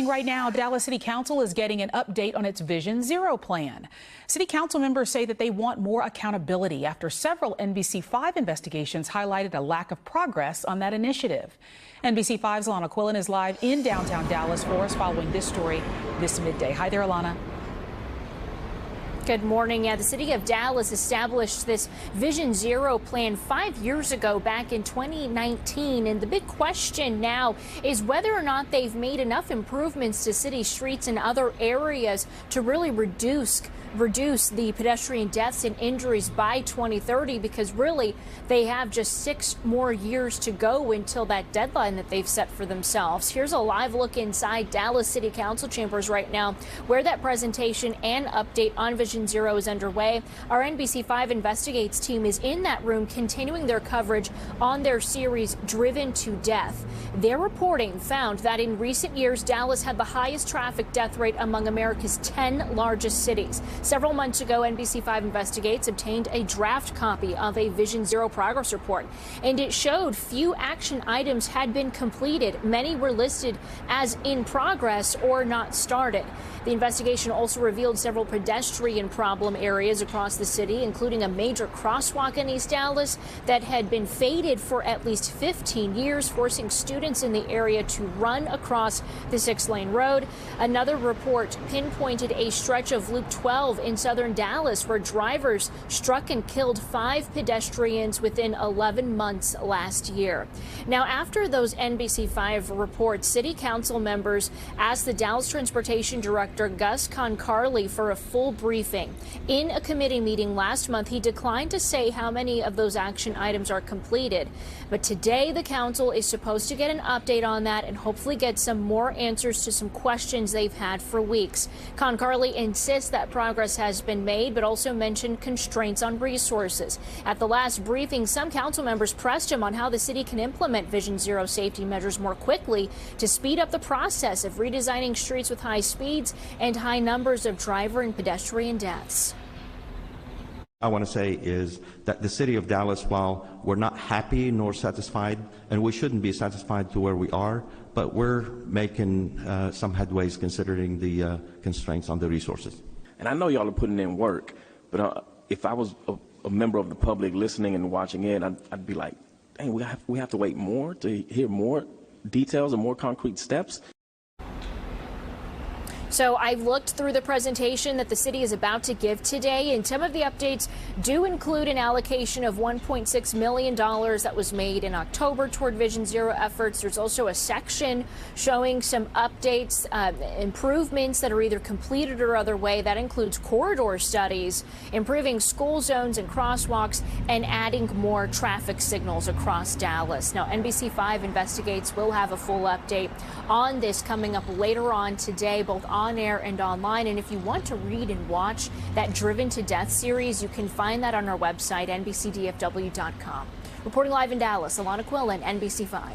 Right now, Dallas City Council is getting an update on its Vision Zero plan. City Council members say that they want more accountability after several NBC5 investigations highlighted a lack of progress on that initiative. NBC5's Alanna Quillen is live in downtown Dallas for us following this story this midday. Hi there, Alanna. Good morning. The city of Dallas established this Vision Zero plan 5 years ago, back in 2019. And the big question now is whether or not they've made enough improvements to city streets and other areas to really reduce the pedestrian deaths and injuries by 2030, because really they have just 6 more years to go until that deadline that they've set for themselves. Here's a live look inside Dallas City Council chambers right now, where that presentation and update on Vision Zero is underway. Our NBC5 Investigates team is in that room continuing their coverage on their series Driven to Death. Their reporting found that in recent years, Dallas had the highest traffic death rate among America's 10 largest cities. Several months ago, NBC5 Investigates obtained a draft copy of a Vision Zero progress report, and it showed few action items had been completed. Many were listed as in progress or not started. The investigation also revealed several pedestrian problem areas across the city, including a major crosswalk in East Dallas that had been faded for at least 15 years, forcing students in the area to run across the 6-lane road. Another report pinpointed a stretch of Loop 12 in southern Dallas where drivers struck and killed 5 pedestrians within 11 months last year. Now, after those NBC5 reports, City Council members asked the Dallas Transportation Director Gus Concarly for a full briefing. In a committee meeting last month, he declined to say how many of those action items are completed. But today, the council is supposed to get an update on that and hopefully get some more answers to some questions they've had for weeks. Concarly insists that progress has been made, but also mentioned constraints on resources. At the last briefing, some council members pressed him on how the city can implement Vision Zero safety measures more quickly to speed up the process of redesigning streets with high speeds and high numbers of driver and pedestrian deaths. I want to say is that the city of Dallas, while we're not happy nor satisfied, and we shouldn't be satisfied to where we are, but we're making some headways considering the constraints on the resources. And I know y'all are putting in work, but if I was a member of the public listening and watching it, I'd be like, dang, we have to wait more to hear more details and more concrete steps. So I've looked through the presentation that the city is about to give today, and some of the updates do include an allocation of $1.6 million that was made in October toward Vision Zero efforts. There's also a section showing some updates, improvements that are either completed or other way. That includes corridor studies, improving school zones and crosswalks, and adding more traffic signals across Dallas. Now, NBC5 Investigates will have a full update on this coming up later on today, both on air and online. And if you want to read and watch that Driven to Death series, you can find that on our website, NBCDFW.com. Reporting live in Dallas, Alanna Quillen, NBC5.